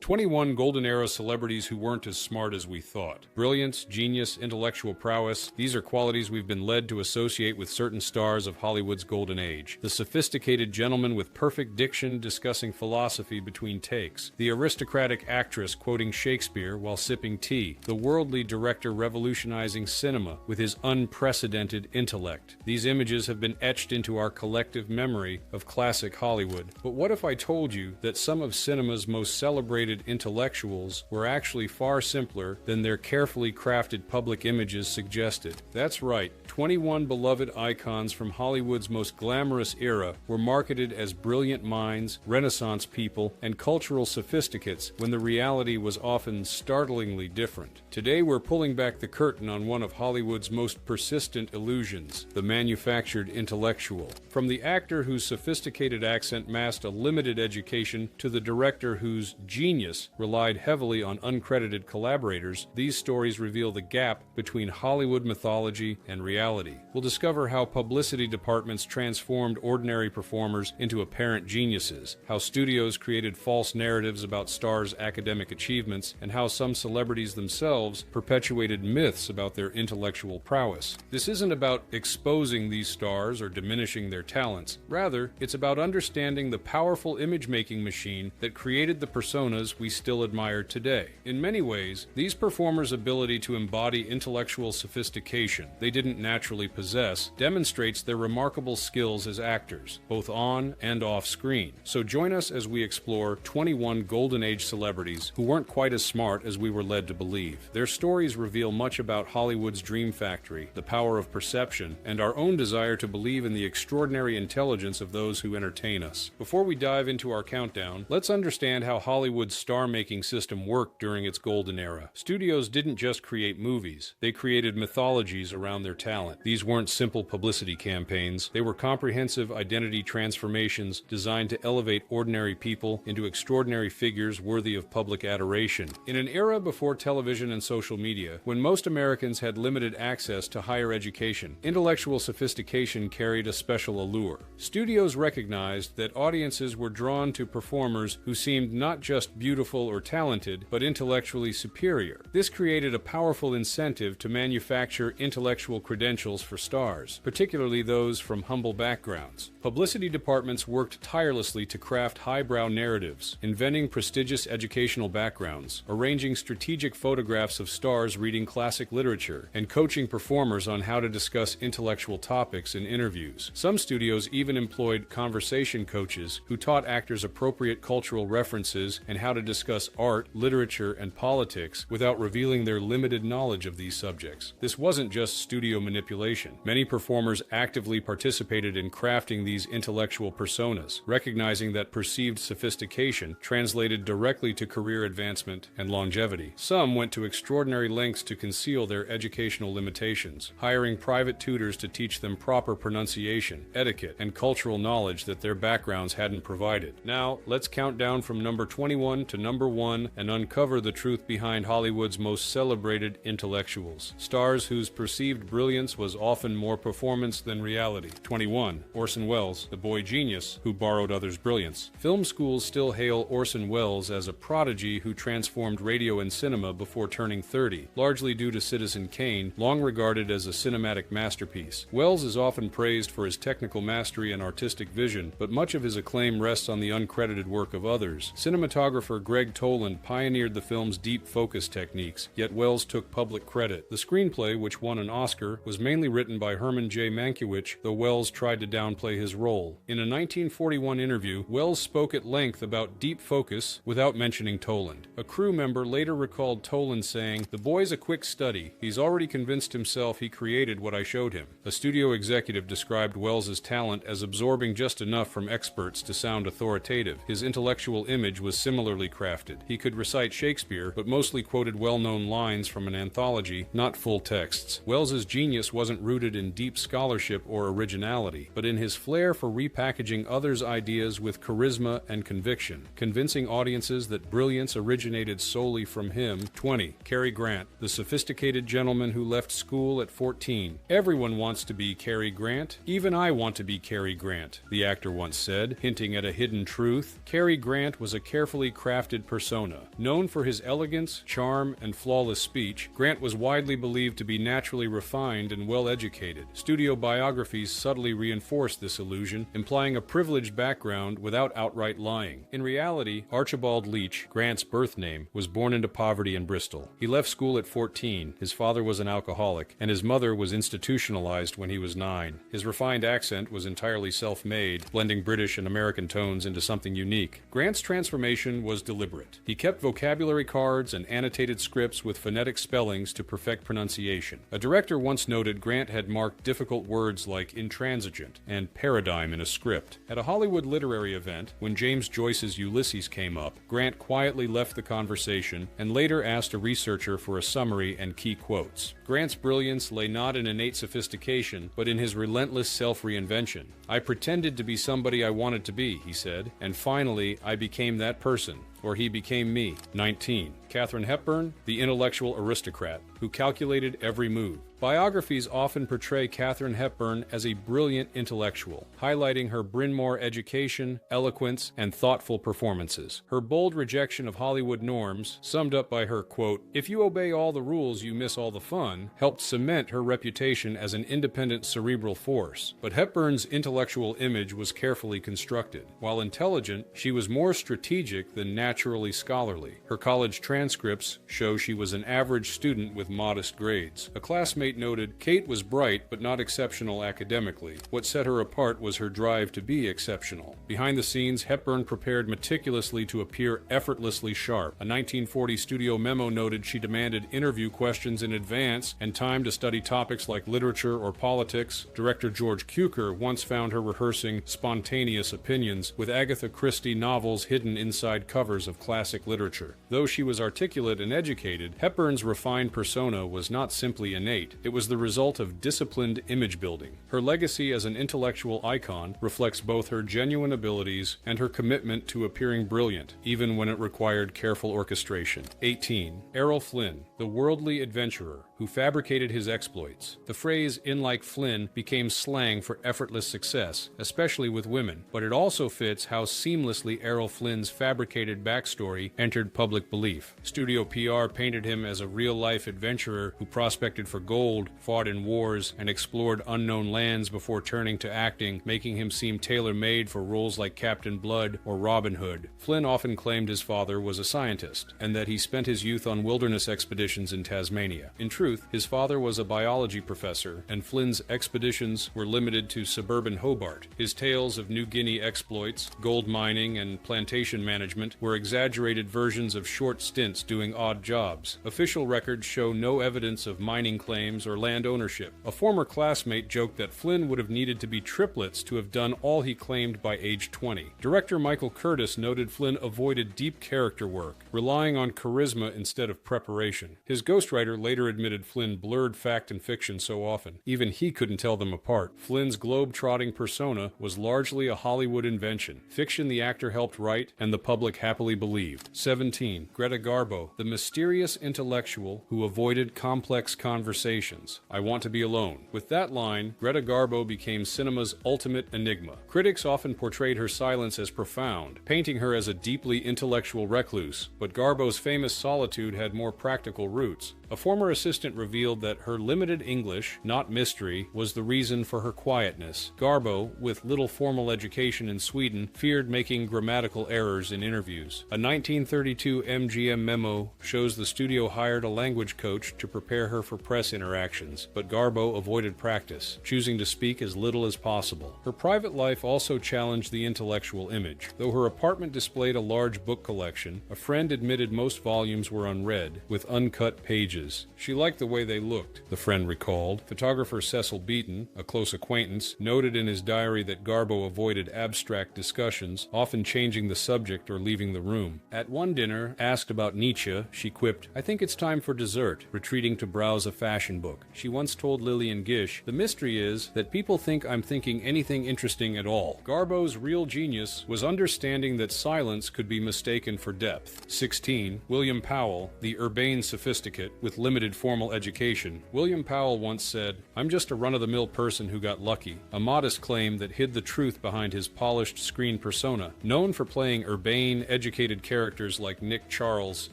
21 Golden Era celebrities who weren't as smart as we thought. Brilliance, genius, intellectual prowess, these are qualities we've been led to associate with certain stars of Hollywood's golden age. The sophisticated gentleman with perfect diction discussing philosophy between takes. The aristocratic actress quoting Shakespeare while sipping tea. The worldly director revolutionizing cinema with his unprecedented intellect. These images have been etched into our collective memory of classic Hollywood. But what if I told you that some of cinema's most celebrated intellectuals were actually far simpler than their carefully crafted public images suggested? That's right, 21 beloved icons from Hollywood's most glamorous era were marketed as brilliant minds, Renaissance people, and cultural sophisticates when the reality was often startlingly different. Today we're pulling back the curtain on one of Hollywood's most persistent illusions, the manufactured intellectual. From the actor whose sophisticated accent masked a limited education to the director whose genius relied heavily on uncredited collaborators, these stories reveal the gap between Hollywood mythology and reality. We'll discover how publicity departments transformed ordinary performers into apparent geniuses, how studios created false narratives about stars' academic achievements, and how some celebrities themselves perpetuated myths about their intellectual prowess. This isn't about exposing these stars or diminishing their talents. Rather, it's about understanding the powerful image-making machine that created the personas we still admire today. In many ways, these performers' ability to embody intellectual sophistication they didn't naturally possess demonstrates their remarkable skills as actors, both on and off screen. So join us as we explore 21 Golden Age celebrities who weren't quite as smart as we were led to believe. Their stories reveal much about Hollywood's dream factory, the power of perception, and our own desire to believe in the extraordinary intelligence of those who entertain us. Before we dive into our countdown, let's understand how Hollywood's star-making system worked during its golden era. Studios didn't just create movies, they created mythologies around their talent. These weren't simple publicity campaigns, they were comprehensive identity transformations designed to elevate ordinary people into extraordinary figures worthy of public adoration. In an era before television and social media, when most Americans had limited access to higher education, intellectual sophistication carried a special allure. Studios recognized that audiences were drawn to performers who seemed not just beautiful or talented, but intellectually superior. This created a powerful incentive to manufacture intellectual credentials for stars, particularly those from humble backgrounds. Publicity departments worked tirelessly to craft highbrow narratives, inventing prestigious educational backgrounds, arranging strategic photographs of stars reading classic literature, and coaching performers on how to discuss intellectual topics in interviews. Some studios even employed conversation coaches who taught actors appropriate cultural references and how to discuss art, literature, and politics without revealing their limited knowledge of these subjects. This wasn't just studio manipulation. Many performers actively participated in crafting these intellectual personas, recognizing that perceived sophistication translated directly to career advancement and longevity. Some went to extraordinary lengths to conceal their educational limitations, hiring private tutors to teach them proper pronunciation, etiquette, and cultural knowledge that their backgrounds hadn't provided. Now, let's count down from number 21 to number 1 and uncover the truth behind Hollywood's most celebrated intellectuals. Stars whose perceived brilliance was often more performance than reality. 21. Orson Welles, the boy genius who borrowed others' brilliance. Film schools still hail Orson Welles as a prodigy who transformed radio and cinema before turning 30, largely due to Citizen Kane, long regarded as a cinematic masterpiece. Welles is often praised for his technical mastery and artistic vision, but much of his acclaim rests on the uncredited work of others. Cinematographer Greg Toland pioneered the film's deep focus techniques, yet Welles took public credit. The screenplay, which won an Oscar, was mainly written by Herman J. Mankiewicz, though Welles tried to downplay his role. In a 1941 interview, Welles spoke at length about deep focus without mentioning Toland. A crew member later recalled Toland saying, "The boy's a quick study. He's already convinced himself he created what I showed him." A studio executive described Welles's talent as absorbing just enough from experts to sound authoritative. His intellectual image was similarly crafted. He could recite Shakespeare, but mostly quoted well-known lines from an anthology, not full texts. Welles's genius wasn't rooted in deep scholarship or originality, but in his flair for repackaging others' ideas with charisma and conviction, convincing audiences that brilliance originated solely from him. 20. Cary Grant, the sophisticated gentleman who left school at 14. "Everyone wants to be Cary Grant. Even I want to be Cary Grant," the actor once said, hinting at a hidden truth. Cary Grant was a carefully crafted crafted persona. Known for his elegance, charm, and flawless speech, Grant was widely believed to be naturally refined and well-educated. Studio biographies subtly reinforced this illusion, implying a privileged background without outright lying. In reality, Archibald Leach, Grant's birth name, was born into poverty in Bristol. He left school at 14, his father was an alcoholic, and his mother was institutionalized when he was 9. His refined accent was entirely self-made, blending British and American tones into something unique. Grant's transformation was deliberate. He kept vocabulary cards and annotated scripts with phonetic spellings to perfect pronunciation. A director once noted Grant had marked difficult words like intransigent and paradigm in a script. At a Hollywood literary event, when James Joyce's Ulysses came up, Grant quietly left the conversation and later asked a researcher for a summary and key quotes. Grant's brilliance lay not in innate sophistication, but in his relentless self-reinvention. "I pretended to be somebody I wanted to be," he said, "and finally I became that person. Or he became me." 19. Katharine Hepburn, the intellectual aristocrat, who calculated every move. Biographies often portray Katharine Hepburn as a brilliant intellectual, highlighting her Bryn Mawr education, eloquence, and thoughtful performances. Her bold rejection of Hollywood norms, summed up by her quote, "If you obey all the rules, you miss all the fun," helped cement her reputation as an independent cerebral force. But Hepburn's intellectual image was carefully constructed. While intelligent, she was more strategic than naturally scholarly. Her college transcripts show she was an average student with modest grades. A classmate noted, "Kate was bright but not exceptional academically. What set her apart was her drive to be exceptional." Behind the scenes, Hepburn prepared meticulously to appear effortlessly sharp. A 1940 studio memo noted she demanded interview questions in advance and time to study topics like literature or politics. Director George Cukor once found her rehearsing spontaneous opinions with Agatha Christie novels hidden inside covers of classic literature. Though she was articulate and educated, Hepburn's refined persona was not simply innate. It was the result of disciplined image building. Her legacy as an intellectual icon reflects both her genuine abilities and her commitment to appearing brilliant, even when it required careful orchestration. 18. Errol Flynn, the worldly adventurer who fabricated his exploits. The phrase "in like Flynn" became slang for effortless success, especially with women, but it also fits how seamlessly Errol Flynn's fabricated backstory entered public belief. Studio PR painted him as a real-life adventurer who prospected for gold, fought in wars, and explored unknown lands before turning to acting, making him seem tailor-made for roles like Captain Blood or Robin Hood. Flynn often claimed his father was a scientist, and that he spent his youth on wilderness expeditions in Tasmania. In truth, his father was a biology professor, and Flynn's expeditions were limited to suburban Hobart. His tales of New Guinea exploits, gold mining, and plantation management were exaggerated versions of short stints doing odd jobs. Official records show no evidence of mining claims or land ownership. A former classmate joked that Flynn would have needed to be triplets to have done all he claimed by age 20. Director Michael Curtis noted Flynn avoided deep character work, relying on charisma instead of preparation. His ghostwriter later admitted Flynn blurred fact and fiction so often, even he couldn't tell them apart. Flynn's globe-trotting persona was largely a Hollywood invention, fiction the actor helped write and the public happily believed. 17. Greta Garbo, the mysterious intellectual who avoided complex conversations. "I want to be alone." With that line, Greta Garbo became cinema's ultimate enigma. Critics often portrayed her silence as profound, painting her as a deeply intellectual recluse, but Garbo's famous solitude had more practical roots. A former assistant revealed that her limited English, not mystery, was the reason for her quietness. Garbo, with little formal education in Sweden, feared making grammatical errors in interviews. A 1932 MGM memo shows the studio hired a language coach to prepare her for press interactions, but Garbo avoided practice, choosing to speak as little as possible. Her private life also challenged the intellectual image. Though her apartment displayed a large book collection, a friend admitted most volumes were unread, with uncut pages. She liked the way they looked, the friend recalled. Photographer Cecil Beaton, a close acquaintance, noted in his diary that Garbo avoided abstract discussions, often changing the subject or leaving the room. At one dinner, asked about Nietzsche, she quipped, "I think it's time for dessert," retreating to browse a fashion book. She once told Lillian Gish, "The mystery is that people think I'm thinking anything interesting at all." Garbo's real genius was understanding that silence could be mistaken for depth. 16. William Powell, the urbane sophisticate, with limited formal education. William Powell once said, "I'm just a run-of-the-mill person who got lucky," a modest claim that hid the truth behind his polished screen persona. Known for playing urbane, educated characters like Nick Charles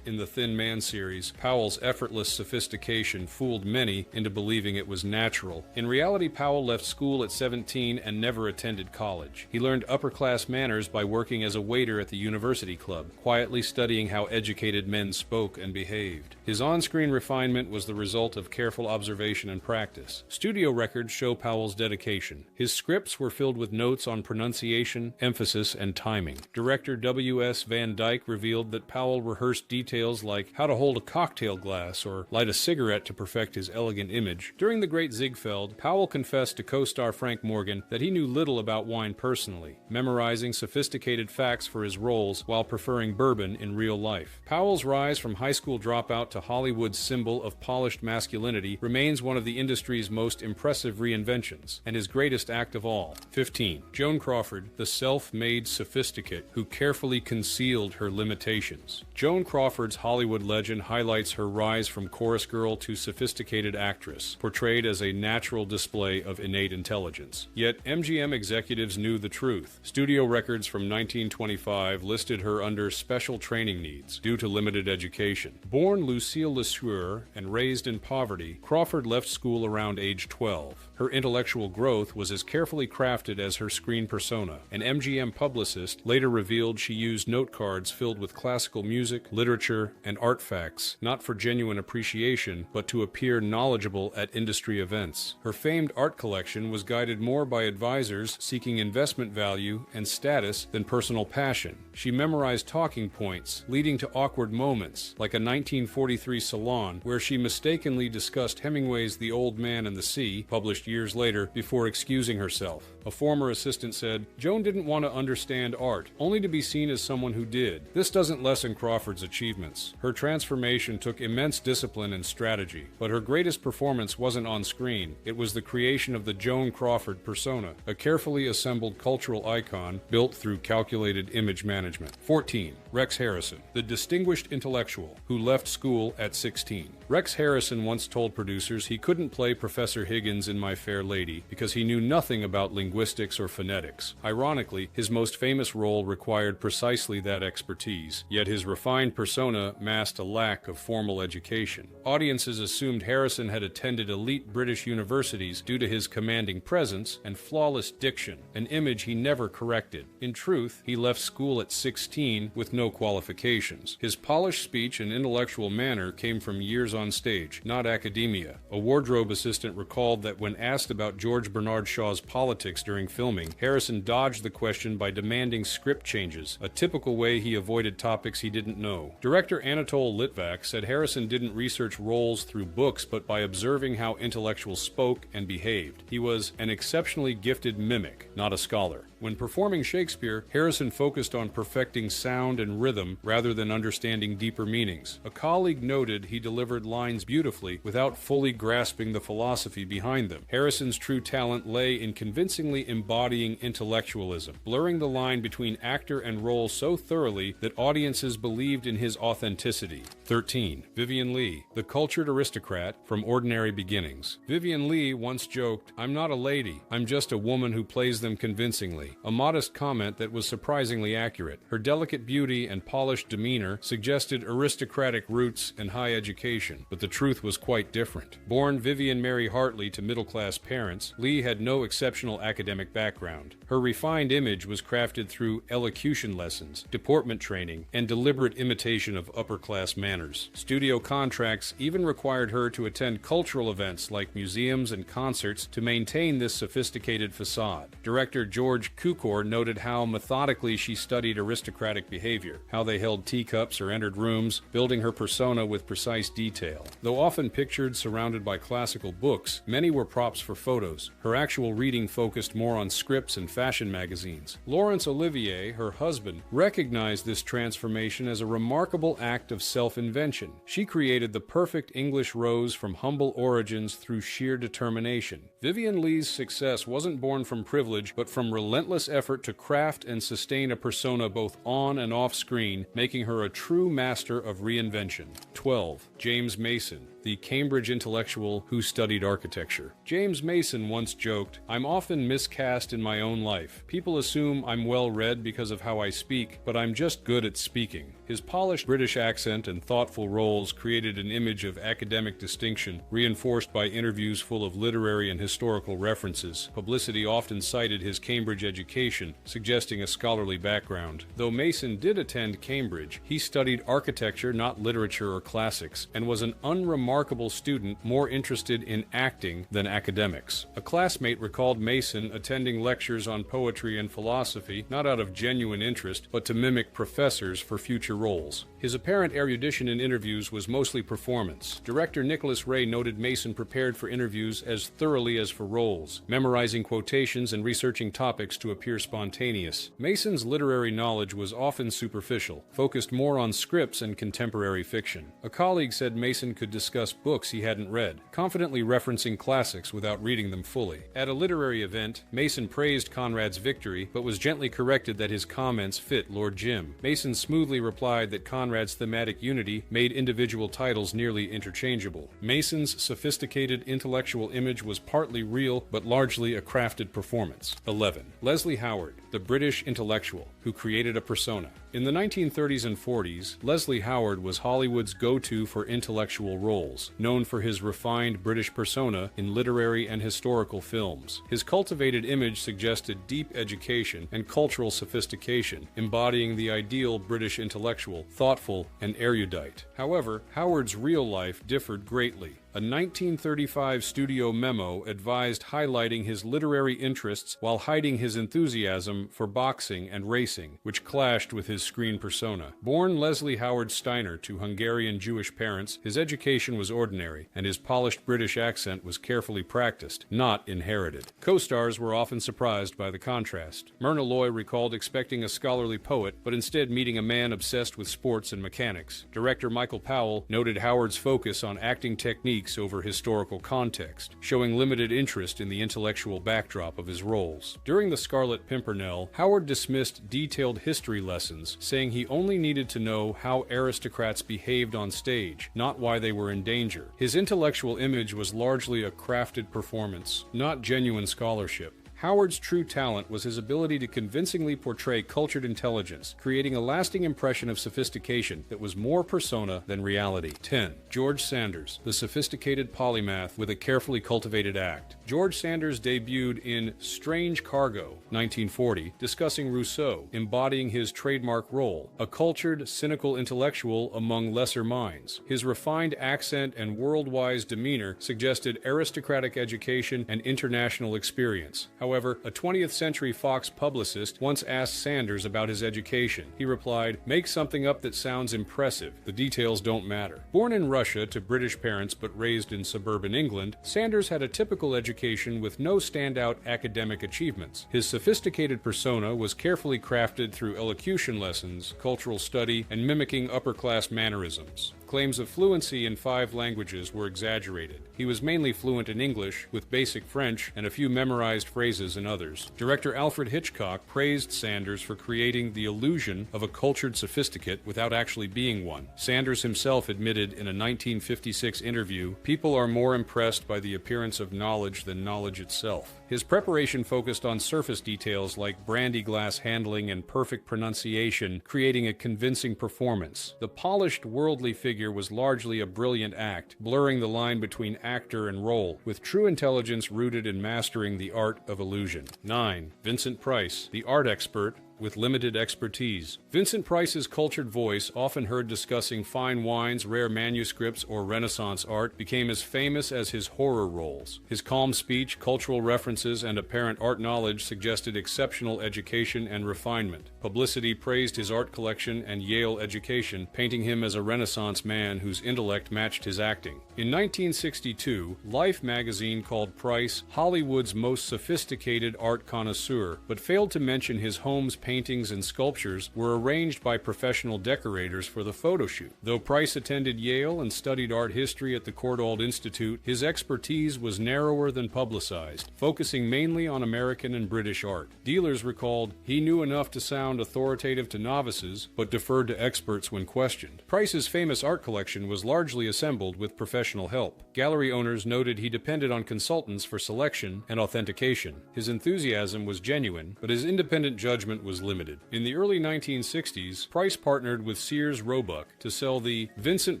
in the Thin Man series, Powell's effortless sophistication fooled many into believing it was natural. In reality, Powell left school at 17 and never attended college. He learned upper-class manners by working as a waiter at the university club, quietly studying how educated men spoke and behaved. His on-screen refinement was the result of careful observation and practice. Studio records show Powell's dedication. His scripts were filled with notes on pronunciation, emphasis, and timing. Director W.S. Van Dyke revealed that Powell rehearsed details like how to hold a cocktail glass or light a cigarette to perfect his elegant image. During The Great Ziegfeld, Powell confessed to co-star Frank Morgan that he knew little about wine personally, memorizing sophisticated facts for his roles while preferring bourbon in real life. Powell's rise from high school dropout to Hollywood's symbol of polished masculinity remains one of the industry's most impressive reinventions, and his greatest act of all. 15. Joan Crawford, the self-made sophisticate who carefully concealed her limitations. Joan Crawford's Hollywood legend highlights her rise from chorus girl to sophisticated actress, portrayed as a natural display of innate intelligence. Yet MGM executives knew the truth. Studio records from 1925 listed her under special training needs due to limited education. Born Lucille LeSueur and raised in poverty, Crawford left school around age 12. Her intellectual growth was as carefully crafted as her screen persona. An MGM publicist later revealed she used note cards filled with classical music, literature, and art facts, not for genuine appreciation, but to appear knowledgeable at industry events. Her famed art collection was guided more by advisors seeking investment value and status than personal passion. She memorized talking points, leading to awkward moments, like a 1943 salon where she mistakenly discussed Hemingway's The Old Man and the Sea, published years later, before excusing herself. A former assistant said, "Joan didn't want to understand art, only to be seen as someone who did." This doesn't lessen Crawford's achievements. Her transformation took immense discipline and strategy, but her greatest performance wasn't on screen. It was the creation of the Joan Crawford persona, a carefully assembled cultural icon built through calculated image management. 14. Rex Harrison, the distinguished intellectual who left school at 16. Rex Harrison once told producers he couldn't play Professor Higgins in My Fair Lady because he knew nothing about linguistics or phonetics. Ironically, his most famous role required precisely that expertise, yet his refined persona masked a lack of formal education. Audiences assumed Harrison had attended elite British universities due to his commanding presence and flawless diction, an image he never corrected. In truth, he left school at 16 with no qualifications. His polished speech and intellectual manner came from years on stage, not academia. A wardrobe assistant recalled that when asked about George Bernard Shaw's politics during filming, Harrison dodged the question by demanding script changes, a typical way he avoided topics he didn't know. Director Anatole Litvak said Harrison didn't research roles through books but by observing how intellectuals spoke and behaved. He was an exceptionally gifted mimic, not a scholar. When performing Shakespeare, Harrison focused on perfecting sound and rhythm rather than understanding deeper meanings. A colleague noted he delivered lines beautifully without fully grasping the philosophy behind them. Harrison's true talent lay in convincingly embodying intellectualism, blurring the line between actor and role so thoroughly that audiences believed in his authenticity. 13. Vivien Leigh, the cultured aristocrat from Ordinary Beginnings. Vivien Leigh once joked, "I'm not a lady, I'm just a woman who plays them convincingly," a modest comment that was surprisingly accurate. Her delicate beauty and polished demeanor suggested aristocratic roots and high education, but the truth was quite different. Born Vivian Mary Hartley to middle-class parents, Leigh had no exceptional academic background. Her refined image was crafted through elocution lessons, deportment training, and deliberate imitation of upper-class manners. Studio contracts even required her to attend cultural events like museums and concerts to maintain this sophisticated facade. Director George Cukor noted how methodically she studied aristocratic behavior, how they held teacups or entered rooms, building her persona with precise detail. Though often pictured surrounded by classical books, many were props for photos. Her actual reading focused more on scripts and fashion magazines. Laurence Olivier, her husband, recognized this transformation as a remarkable act of self-invention. She created the perfect English rose from humble origins through sheer determination. Vivien Leigh's success wasn't born from privilege, but from relentless effort to craft and sustain a persona both on and off screen, making her a true master of reinvention. 12. James Mason, the Cambridge intellectual who studied architecture. James Mason once joked, "I'm often miscast in my own life. People assume I'm well-read because of how I speak, but I'm just good at speaking." His polished British accent and thoughtful roles created an image of academic distinction, reinforced by interviews full of literary and historical references. Publicity often cited his Cambridge education, suggesting a scholarly background. Though Mason did attend Cambridge, he studied architecture, not literature or classics, and was an unremarkable student more interested in acting than academics. A classmate recalled Mason attending lectures on poetry and philosophy, not out of genuine interest, but to mimic professors for future roles. His apparent erudition in interviews was mostly performance. Director Nicholas Ray noted Mason prepared for interviews as thoroughly as for roles, memorizing quotations and researching topics to appear spontaneous. Mason's literary knowledge was often superficial, focused more on scripts and contemporary fiction. A colleague said Mason could discuss books he hadn't read, confidently referencing classics without reading them fully. At a literary event, Mason praised Conrad's victory, but was gently corrected that his comments fit Lord Jim. Mason smoothly replied that Conrad's thematic unity made individual titles nearly interchangeable. Mason's sophisticated intellectual image was partly real, but largely a crafted performance. 11. Leslie Howard, the British intellectual, who created a persona. In the 1930s and 40s, Leslie Howard was Hollywood's go-to for intellectual roles, known for his refined British persona in literary and historical films. His cultivated image suggested deep education and cultural sophistication, embodying the ideal British intellectual, thoughtful and erudite. However, Howard's real life differed greatly. A 1935 studio memo advised highlighting his literary interests while hiding his enthusiasm for boxing and racing, which clashed with his screen persona. Born Leslie Howard Steiner to Hungarian Jewish parents, his education was ordinary, and his polished British accent was carefully practiced, not inherited. Co-stars were often surprised by the contrast. Myrna Loy recalled expecting a scholarly poet, but instead meeting a man obsessed with sports and mechanics. Director Michael Powell noted Howard's focus on acting techniques over historical context, showing limited interest in the intellectual backdrop of his roles. During The Scarlet Pimpernel, Howard dismissed detailed history lessons, saying he only needed to know how aristocrats behaved on stage, not why they were in danger. His intellectual image was largely a crafted performance, not genuine scholarship. Howard's true talent was his ability to convincingly portray cultured intelligence, creating a lasting impression of sophistication that was more persona than reality. 10. George Sanders, the sophisticated polymath with a carefully cultivated act. George Sanders debuted in Strange Cargo, 1940, discussing Rousseau, embodying his trademark role, a cultured, cynical intellectual among lesser minds. His refined accent and world-wise demeanor suggested aristocratic education and international experience. However, a 20th Century Fox publicist once asked Sanders about his education. He replied, "Make something up that sounds impressive. The details don't matter." Born in Russia to British parents but raised in suburban England, Sanders had a typical education with no standout academic achievements. His sophisticated persona was carefully crafted through elocution lessons, cultural study, and mimicking upper-class mannerisms. Claims of fluency in 5 languages were exaggerated. He was mainly fluent in English, with basic French and a few memorized phrases in others. Director Alfred Hitchcock praised Sanders for creating the illusion of a cultured sophisticate without actually being one. Sanders himself admitted in a 1956 interview, "People are more impressed by the appearance of knowledge than knowledge itself." His preparation focused on surface details like brandy glass handling and perfect pronunciation, creating a convincing performance. The polished, worldly figure was largely a brilliant act, blurring the line between actor and role, with true intelligence rooted in mastering the art of illusion. 9. Vincent Price, the art expert with limited expertise. Vincent Price's cultured voice, often heard discussing fine wines, rare manuscripts, or Renaissance art, became as famous as his horror roles. His calm speech, cultural references, and apparent art knowledge suggested exceptional education and refinement. Publicity praised his art collection and Yale education, painting him as a Renaissance man whose intellect matched his acting. In 1962, Life magazine called Price Hollywood's most sophisticated art connoisseur, but failed to mention his home's paintings and sculptures were arranged by professional decorators for the photo shoot. Though Price attended Yale and studied art history at the Courtauld Institute, his expertise was narrower than publicized, focusing mainly on American and British art. Dealers recalled, he knew enough to sound authoritative to novices, but deferred to experts when questioned. Price's famous art collection was largely assembled with professional help. Gallery owners noted he depended on consultants for selection and authentication. His enthusiasm was genuine, but his independent judgment was limited. In the early 1960s, Price partnered with Sears Roebuck to sell the Vincent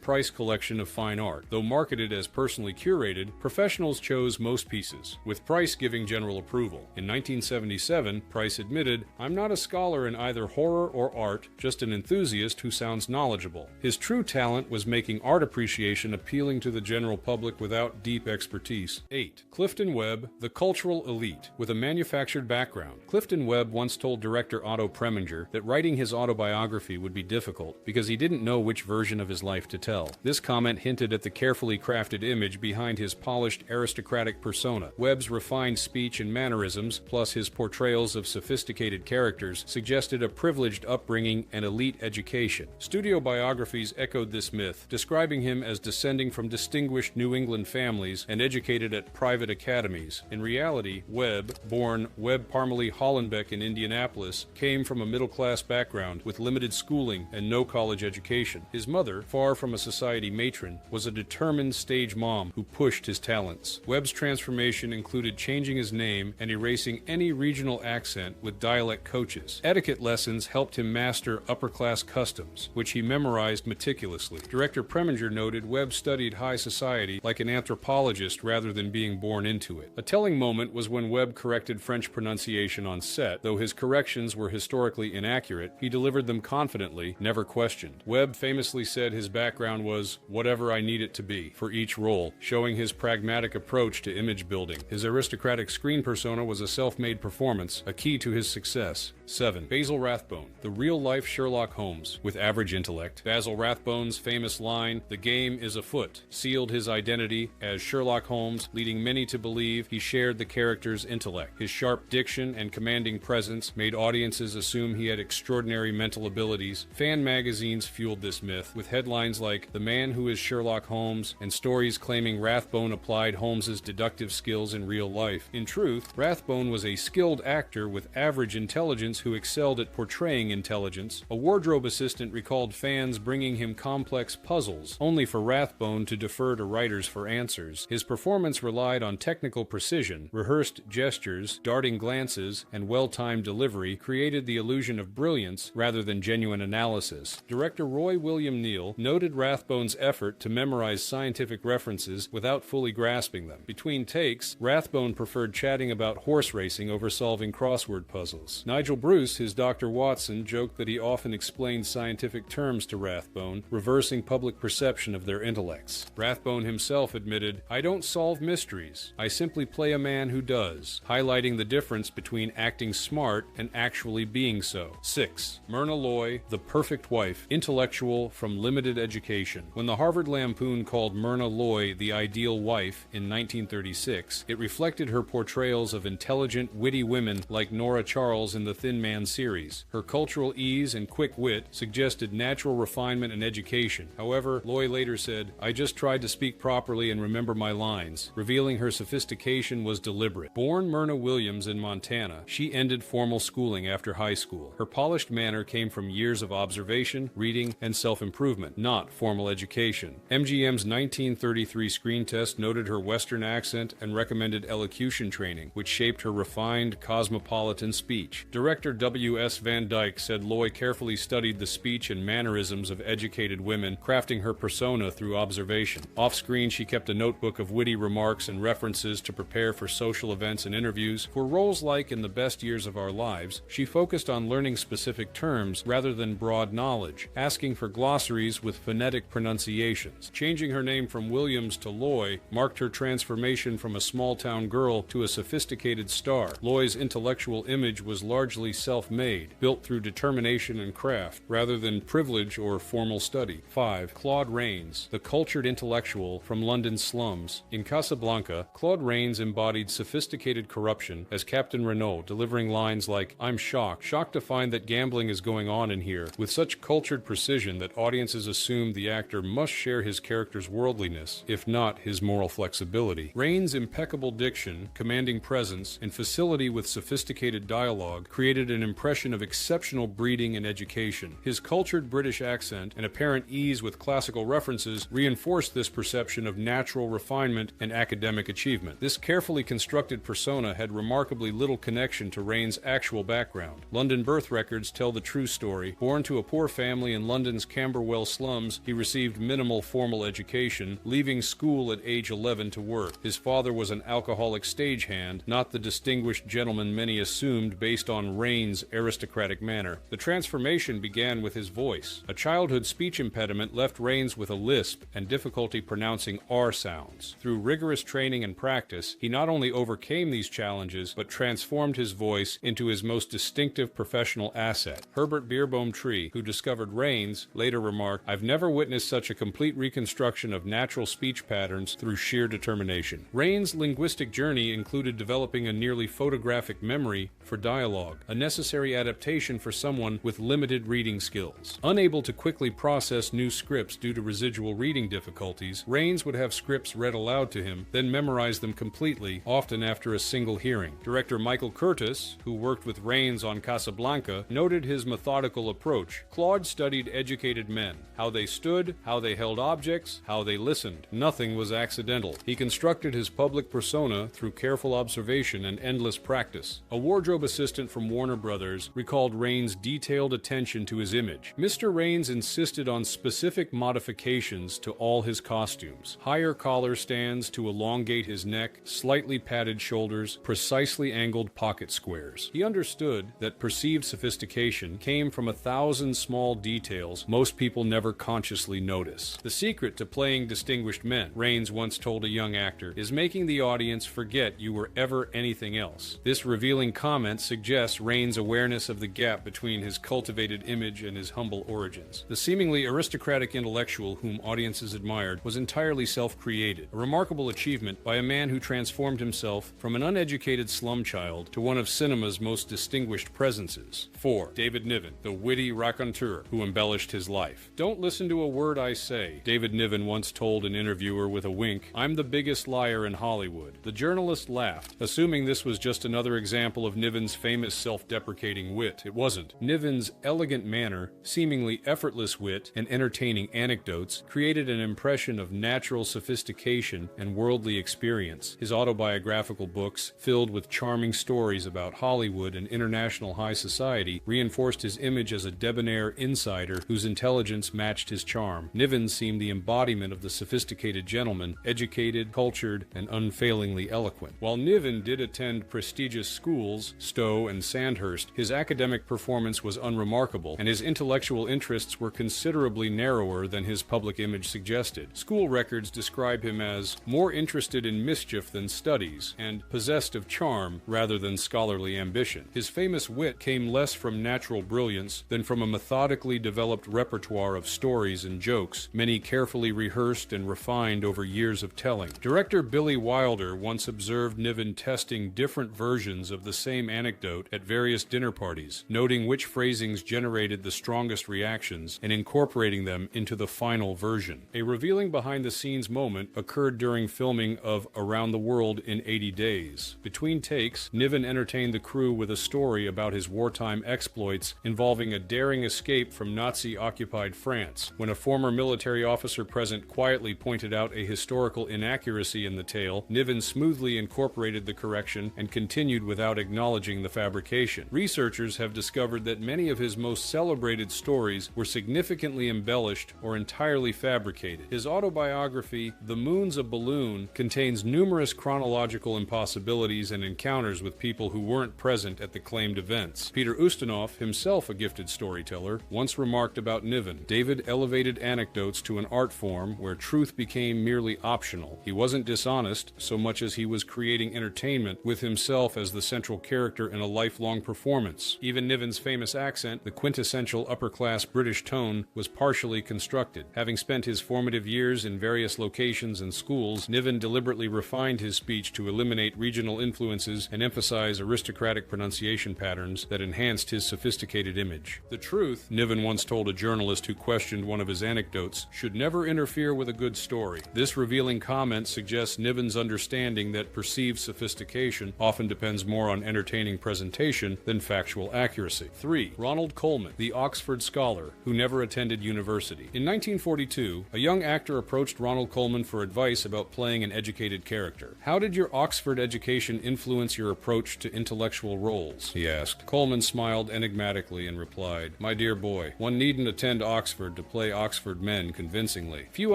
Price collection of fine art. Though marketed as personally curated, professionals chose most pieces, with Price giving general approval. In 1977, Price admitted, "I'm not a scholar in either horror or art, just an enthusiast who sounds knowledgeable." His true talent was making art appreciation appealing to the general public without deep expertise. 8. Clifton Webb, the cultural elite, with a manufactured background. Clifton Webb once told director Otto Preminger that writing his autobiography would be difficult because he didn't know which version of his life to tell. This comment hinted at the carefully crafted image behind his polished aristocratic persona. Webb's refined speech and mannerisms, plus his portrayals of sophisticated characters, suggested a privileged upbringing and elite education. Studio biographies echoed this myth, describing him as descending from distinguished New England families and educated at private academies. In reality, Webb, born Webb Parmalee Hollenbeck in Indianapolis, came from a middle-class background with limited schooling and no college education. His mother, far from a society matron, was a determined stage mom who pushed his talents. Webb's transformation included changing his name and erasing any regional accent with dialect coaches. Etiquette lessons helped him master upper-class customs, which he memorized meticulously. Director Preminger noted Webb studied high society like an anthropologist rather than being born into it. A telling moment was when Webb corrected French pronunciation on set. Though his corrections were historically inaccurate, he delivered them confidently, never questioned. Webb famously said his background was whatever I need it to be for each role, showing his pragmatic approach to image building. His aristocratic screen persona was a self-made performance, a key to his success. 7. Basil Rathbone, the real-life Sherlock Holmes with average intellect. Basil Rathbone's famous line, "The game is afoot," sealed his identity as Sherlock Holmes, leading many to believe he shared the character's intellect. His sharp diction and commanding presence made audiences assume he had extraordinary mental abilities. Fan magazines fueled this myth, with headlines like "The Man Who is Sherlock Holmes" and stories claiming Rathbone applied Holmes's deductive skills in real life. In truth, Rathbone was a skilled actor with average intelligence who excelled at portraying intelligence. A wardrobe assistant recalled fans bringing him complex puzzles, only for Rathbone to defer to writers for answers. His performance relied on technical precision, rehearsed gestures, darting glances, and well-timed delivery created the illusion of brilliance rather than genuine analysis. Director Roy William Neill noted Rathbone's effort to memorize scientific references without fully grasping them. Between takes, Rathbone preferred chatting about horse racing over solving crossword puzzles. Nigel Bruce, his Dr. Watson, joked that he often explained scientific terms to Rathbone, reversing public perception of their intellects. Rathbone himself admitted, "I don't solve mysteries. I simply play a man who does," highlighting the difference between acting smart and actually being so. 6. Myrna Loy, the perfect wife, intellectual from limited education. When the Harvard Lampoon called Myrna Loy the ideal wife in 1936, it reflected her portrayals of intelligent, witty women like Nora Charles in the Thin Man series. Her cultural ease and quick wit suggested natural refinement and education. However, Loy later said, "I just tried to speak properly and remember my lines," revealing her sophistication was deliberate. Born Myrna Williams in Montana, she ended formal schooling after high school. Her polished manner came from years of observation, reading, and self-improvement, not formal education. MGM's 1933 screen test noted her Western accent and recommended elocution training, which shaped her refined, cosmopolitan speech. Director W.S. Van Dyke said Loy carefully studied the speech and mannerisms of educated women, crafting her persona through observation. Off-screen, she kept a notebook of witty remarks and references to prepare for social events and interviews. For roles like In the Best Years of Our Lives, she focused on learning specific terms rather than broad knowledge, asking for glossaries with phonetic pronunciations. Changing her name from Williams to Loy marked her transformation from a small-town girl to a sophisticated star. Loy's intellectual image was largely entirely self-made, built through determination and craft, rather than privilege or formal study. 5. Claude Rains, the cultured intellectual from London's slums. In Casablanca, Claude Rains embodied sophisticated corruption as Captain Renault, delivering lines like, "I'm shocked to find that gambling is going on in here," with such cultured precision that audiences assumed the actor must share his character's worldliness, if not his moral flexibility. Rains' impeccable diction, commanding presence, and facility with sophisticated dialogue created an impression of exceptional breeding and education. His cultured British accent and apparent ease with classical references reinforced this perception of natural refinement and academic achievement. This carefully constructed persona had remarkably little connection to Rains' actual background. London birth records tell the true story. Born to a poor family in London's Camberwell slums, he received minimal formal education, leaving school at age 11 to work. His father was an alcoholic stagehand, not the distinguished gentleman many assumed based on Rains' aristocratic manner. The transformation began with his voice. A childhood speech impediment left Rains with a lisp and difficulty pronouncing R sounds. Through rigorous training and practice, he not only overcame these challenges, but transformed his voice into his most distinctive professional asset. Herbert Beerbohm Tree, who discovered Rains, later remarked, "I've never witnessed such a complete reconstruction of natural speech patterns through sheer determination." Rains' linguistic journey included developing a nearly photographic memory for dialogue, a necessary adaptation for someone with limited reading skills. Unable to quickly process new scripts due to residual reading difficulties, Rains would have scripts read aloud to him, then memorize them completely, often after a single hearing. Director Michael Curtis, who worked with Rains on Casablanca, noted his methodical approach. Claude studied educated men, how they stood, how they held objects, how they listened. Nothing was accidental. He constructed his public persona through careful observation and endless practice. A wardrobe assistant from Warner Brothers recalled Rains' detailed attention to his image. Mr. Rains insisted on specific modifications to all his costumes. Higher collar stands to elongate his neck, slightly padded shoulders, precisely angled pocket squares. He understood that perceived sophistication came from 1,000 small details most people never consciously notice. The secret to playing distinguished men, Rains once told a young actor, is making the audience forget you were ever anything else. This revealing comment suggests Rains' awareness of the gap between his cultivated image and his humble origins. The seemingly aristocratic intellectual whom audiences admired was entirely self-created, a remarkable achievement by a man who transformed himself from an uneducated slum child to one of cinema's most distinguished presences. 4. David Niven, the witty raconteur who embellished his life. "Don't listen to a word I say," David Niven once told an interviewer with a wink. "I'm the biggest liar in Hollywood." The journalist laughed, assuming this was just another example of Niven's famous self-deprecating wit. It wasn't. Niven's elegant manner, seemingly effortless wit, and entertaining anecdotes created an impression of natural sophistication and worldly experience. His autobiographical books, filled with charming stories about Hollywood and international high society, reinforced his image as a debonair insider whose intelligence matched his charm. Niven seemed the embodiment of the sophisticated gentleman, educated, cultured, and unfailingly eloquent. While Niven did attend prestigious schools, Stowe and Sandhurst, his academic performance was unremarkable, and his intellectual interests were considerably narrower than his public image suggested. School records describe him as more interested in mischief than studies, and possessed of charm rather than scholarly ambition. His famous wit came less from natural brilliance than from a methodically developed repertoire of stories and jokes, many carefully rehearsed and refined over years of telling. Director Billy Wilder once observed Niven testing different versions of the same anecdote at various dinner parties, noting which phrasings generated the strongest reactions and incorporating them into the final version. A revealing behind-the-scenes moment occurred during filming of Around the World in 80 Days. Between takes, Niven entertained the crew with a story about his wartime exploits involving a daring escape from Nazi-occupied France. When a former military officer present quietly pointed out a historical inaccuracy in the tale, Niven smoothly incorporated the correction and continued without acknowledging the fabrication. Researchers have discovered that many of his most celebrated stories were significantly embellished or entirely fabricated. His autobiography, The Moon's a Balloon, contains numerous chronological impossibilities and encounters with people who weren't present at the claimed events. Peter Ustinov, himself a gifted storyteller, once remarked about Niven, "David elevated anecdotes to an art form where truth became merely optional. He wasn't dishonest so much as he was creating entertainment with himself as the central character in a lifelong strong performance. Even Niven's famous accent, the quintessential upper-class British tone, was partially constructed. Having spent his formative years in various locations and schools, Niven deliberately refined his speech to eliminate regional influences and emphasize aristocratic pronunciation patterns that enhanced his sophisticated image. The truth, Niven once told a journalist who questioned one of his anecdotes, should never interfere with a good story. This revealing comment suggests Niven's understanding that perceived sophistication often depends more on entertaining presentation than factual accuracy. 3. Ronald Colman, the Oxford scholar who never attended university. In 1942, a young actor approached Ronald Colman for advice about playing an educated character. "How did your Oxford education influence your approach to intellectual roles?" he asked. Colman smiled enigmatically and replied, "My dear boy, one needn't attend Oxford to play Oxford men convincingly." Few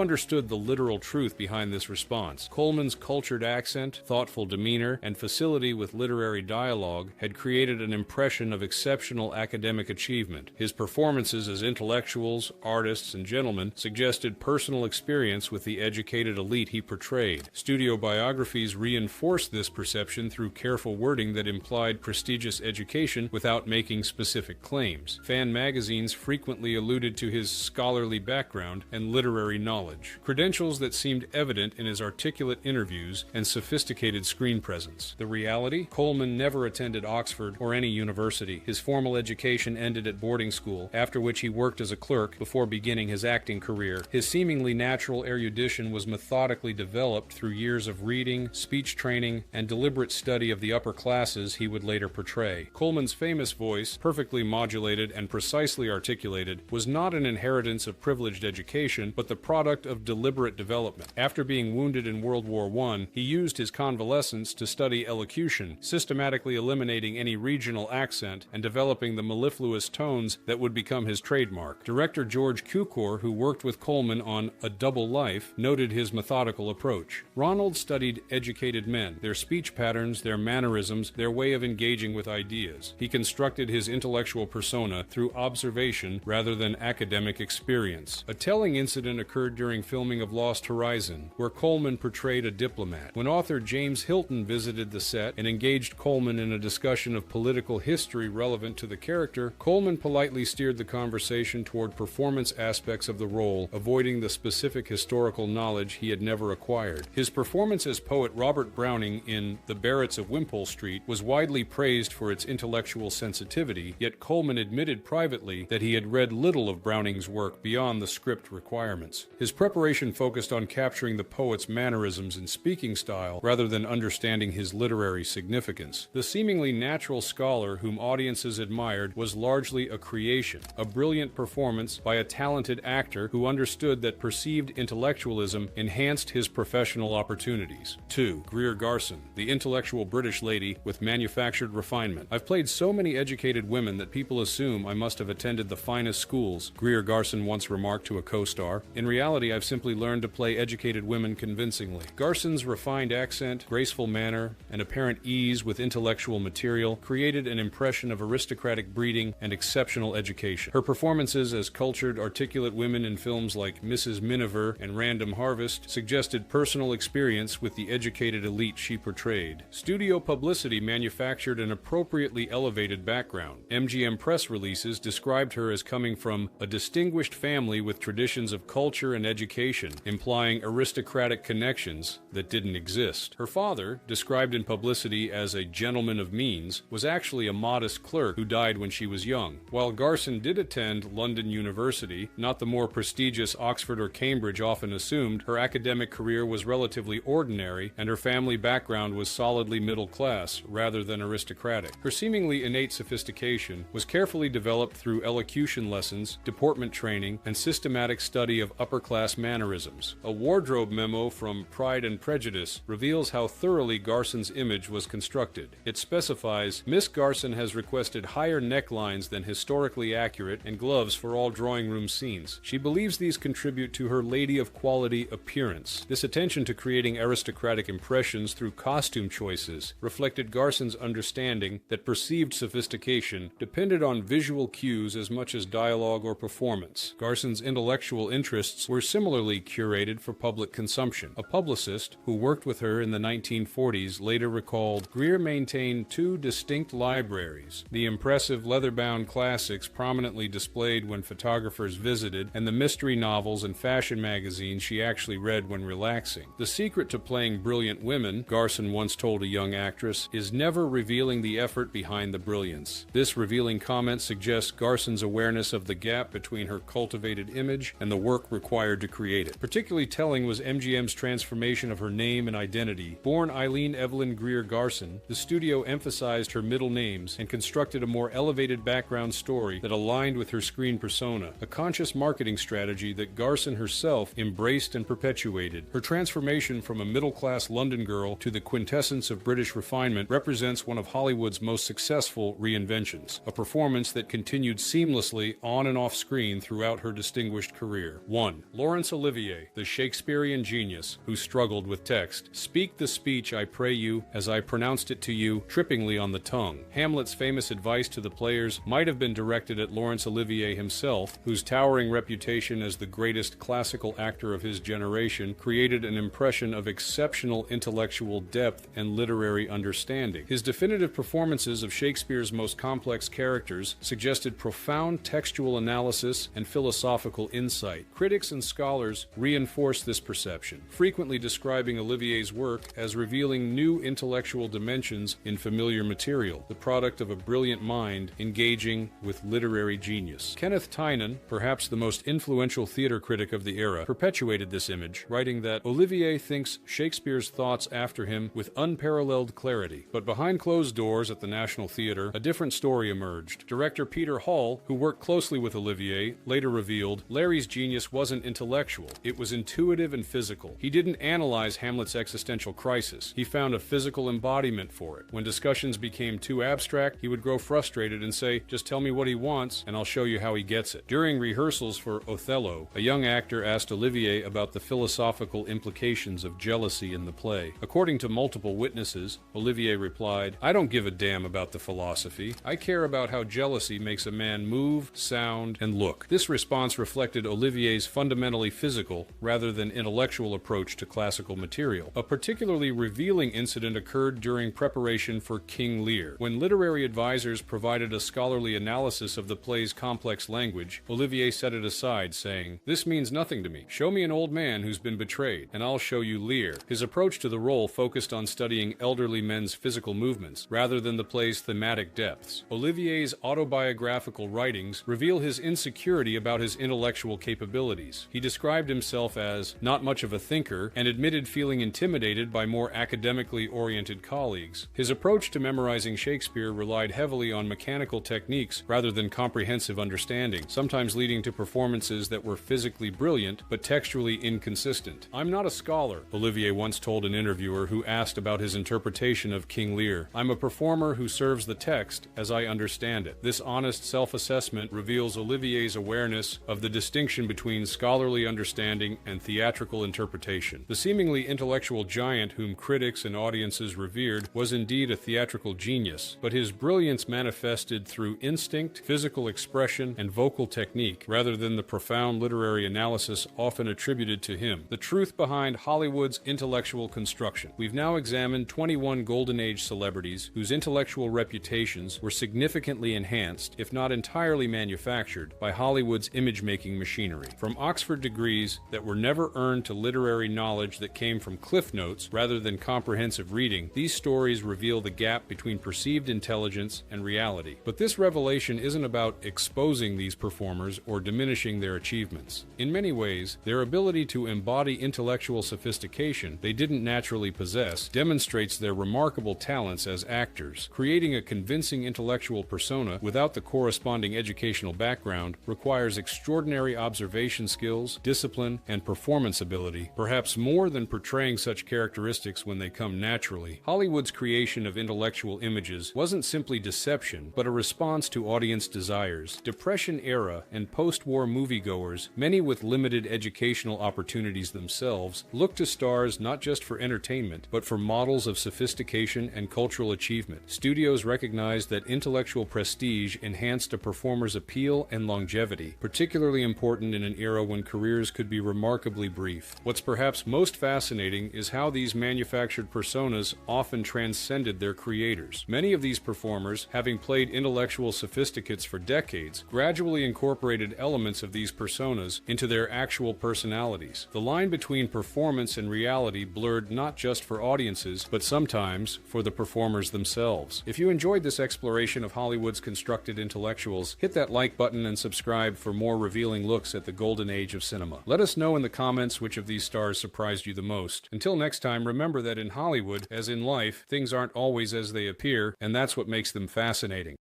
understood the literal truth behind this response. Colman's cultured accent, thoughtful demeanor, and facility with literary dialogue had created an impression of exceptional academic achievement. His performances as intellectuals, artists, and gentlemen suggested personal experience with the educated elite he portrayed. Studio biographies reinforced this perception through careful wording that implied prestigious education without making specific claims. Fan magazines frequently alluded to his scholarly background and literary knowledge, credentials that seemed evident in his articulate interviews and sophisticated screen presence. The reality? Colman never attended Oxford or any university. His formal education ended at boarding school, after which he worked as a clerk before beginning his acting career. His seemingly natural erudition was methodically developed through years of reading, speech training, and deliberate study of the upper classes he would later portray. Colman's famous voice, perfectly modulated and precisely articulated, was not an inheritance of privileged education, but the product of deliberate development. After being wounded in World War I, he used his convalescence to study elocution, systematically eliminating any regional accent and developing the mellifluous tones that would become his trademark. Director George Cukor, who worked with Colman on A Double Life, noted his methodical approach. Ronald studied educated men, their speech patterns, their mannerisms, their way of engaging with ideas. He constructed his intellectual persona through observation rather than academic experience. A telling incident occurred during filming of Lost Horizon, where Colman portrayed a diplomat. When author James Hilton visited the set and engaged Colman in a discussion of political history relevant to the character, Colman politely steered the conversation toward performance aspects of the role, avoiding the specific historical knowledge he had never acquired. His performance as poet Robert Browning in The Barretts of Wimpole Street was widely praised for its intellectual sensitivity, yet Colman admitted privately that he had read little of Browning's work beyond the script requirements. His preparation focused on capturing the poet's mannerisms and speaking style rather than understanding his literary significance. The seemingly natural scholar whom audiences admired was largely a creation, a brilliant performance by a talented actor who understood that perceived intellectualism enhanced his professional opportunities. 2. Greer Garson, the intellectual British lady with manufactured refinement. "I've played so many educated women that people assume I must have attended the finest schools," Greer Garson once remarked to a co-star. "In reality, I've simply learned to play educated women convincingly." Garson's refined accent, graceful manner, and apparent ease with intellectual material created an impression of aristocratic breeding and exceptional education. Her performances as cultured, articulate women in films like Mrs. Miniver and Random Harvest suggested personal experience with the educated elite she portrayed. Studio publicity manufactured an appropriately elevated background. MGM press releases described her as coming from a distinguished family with traditions of culture and education, implying aristocratic connections that didn't exist. Her father, described in publicity as a gentleman of means, was actually a modest clerk who died when she was young. While Garson did attend London University, not the more prestigious Oxford or Cambridge often assumed, her academic career was relatively ordinary and her family background was solidly middle class rather than aristocratic. Her seemingly innate sophistication was carefully developed through elocution lessons, deportment training, and systematic study of upper-class mannerisms. A wardrobe memo from Pride and Prejudice reveals how thoroughly Garson's image was constructed. It specifies, "Miss Garson has requested higher necklines than historically accurate and gloves for all drawing room scenes. She believes these contribute to her lady of quality appearance." This attention to creating aristocratic impressions through costume choices reflected Garson's understanding that perceived sophistication depended on visual cues as much as dialogue or performance. Garson's intellectual interests were similarly curated for public consumption. A publicist who worked with her in the 1940s later recalled, "Greer maintained two distinct libraries, the impressive leather-bound classics prominently displayed when photographers visited, and the mystery novels and fashion magazines she actually read when relaxing. The secret to playing brilliant women, Garson once told a young actress, is never revealing the effort behind the brilliance. This revealing comment suggests Garson's awareness of the gap between her cultivated image and the work required to create it. Particularly telling was MGM's transformation of her name and identity. Born Eileen Evelyn Greer Garson, the studio emphasized her middle names and constructed a more elevated background story that aligned with her screen persona, a conscious marketing strategy that Garson herself embraced and perpetuated. Her transformation from a middle-class London girl to the quintessence of British refinement represents one of Hollywood's most successful reinventions, a performance that continued seamlessly on and off screen throughout her distinguished career. 1. Laurence Olivier, the Shakespearean genius who struggled with text. Speak the speech, I pray you, as I pronounced it to you, trippingly on the tongue. Hamlet's famous advice to the players might have been directed at Laurence Olivier himself, whose towering reputation as the greatest classical actor of his generation created an impression of exceptional intellectual depth and literary understanding. His definitive performances of Shakespeare's most complex characters suggested profound textual analysis and philosophical insight. Critics and scholars reinforce this perception, frequently describing Olivier's work as revealing new intellectual dimensions in familiar material, the product of a brilliant mind engaging with literary genius. Kenneth Tynan, perhaps the most influential theater critic of the era, perpetuated this image, writing that Olivier thinks Shakespeare's thoughts after him with unparalleled clarity. But behind closed doors at the National Theatre, a different story emerged. Director Peter Hall, who worked closely with Olivier, later revealed Larry's genius wasn't intellectual, it was intuitive and physical. He didn't analyze Hamlet's existential crisis, he found a physical embodiment for it. When discussions became too abstract, he would grow frustrated and say, just tell me what he wants and I'll show you how he gets it. During rehearsals for Othello, a young actor asked Olivier about the philosophical implications of jealousy in the play. According to multiple witnesses, Olivier replied, I don't give a damn about the philosophy. I care about how jealousy makes a man move, sound, and look. This response reflected Olivier's fundamentally physical rather than intellectual approach to classical material. A particularly revealing incident occurred during preparation for King Lear. When literary advisors provided a scholarly analysis of the play's complex language, Olivier set it aside, saying, this means nothing to me. Show me an old man who's been betrayed, and I'll show you Lear. His approach to the role focused on studying elderly men's physical movements, rather than the play's thematic depths. Olivier's autobiographical writings reveal his insecurity about his intellectual capabilities. He described himself as not much of a thinker and admitted feeling intimidated by more academically oriented colleagues. His approach to memorizing Shakespeare relied heavily on mechanical techniques rather than comprehensive understanding, sometimes leading to performances that were physically brilliant but textually inconsistent. I'm not a scholar, Olivier once told an interviewer who asked about his interpretation of King Lear. I'm a performer who serves the text as I understand it. This honest self-assessment reveals Olivier's awareness of the distinction between scholarly understanding and theatrical interpretation. The seemingly intellectual giant whom critics and audiences revered was indeed a theatrical genius, but his brilliance manifested through instinct, physical expression, and vocal technique, rather than the profound literary analysis often attributed to him. The truth behind Hollywood's intellectual construction. We've now examined 21 Golden Age celebrities whose intellectual reputations were significantly enhanced, if not entirely manufactured, by Hollywood's image-making machinery. From Oxford degrees that were never earned to literary knowledge that came from cliff notes rather than comprehensive reading, these stories reveal the gap between perceived intelligence and reality. But this revelation isn't about exposing these performers or diminishing their achievements. In many ways, their ability to embody intellectual sophistication they didn't naturally possess demonstrates their remarkable talents as actors. Creating a convincing intellectual persona without the corresponding educational background requires extraordinary observation skills, discipline, and performance ability, perhaps more than portraying such characteristics when they come naturally. Hollywood's creation of intellectual images wasn't simply deception, but a response to audience desires. Depression-era and post-war moviegoers, many with limited educational opportunities themselves, looked to stars not just for entertainment, but for models of sophistication and cultural achievement. Studios recognized that intellectual prestige enhanced a performer's appeal and longevity, particularly important in an era when careers could be remarkably brief. What's perhaps most fascinating is how these manufactured personas often transcended their creators. Many Many of these performers, having played intellectual sophisticates for decades, gradually incorporated elements of these personas into their actual personalities. The line between performance and reality blurred not just for audiences, but sometimes for the performers themselves. If you enjoyed this exploration of Hollywood's constructed intellectuals, hit that like button and subscribe for more revealing looks at the golden age of cinema. Let us know in the comments which of these stars surprised you the most. Until next time, remember that in Hollywood, as in life, things aren't always as they appear, and that's what makes them fascinating.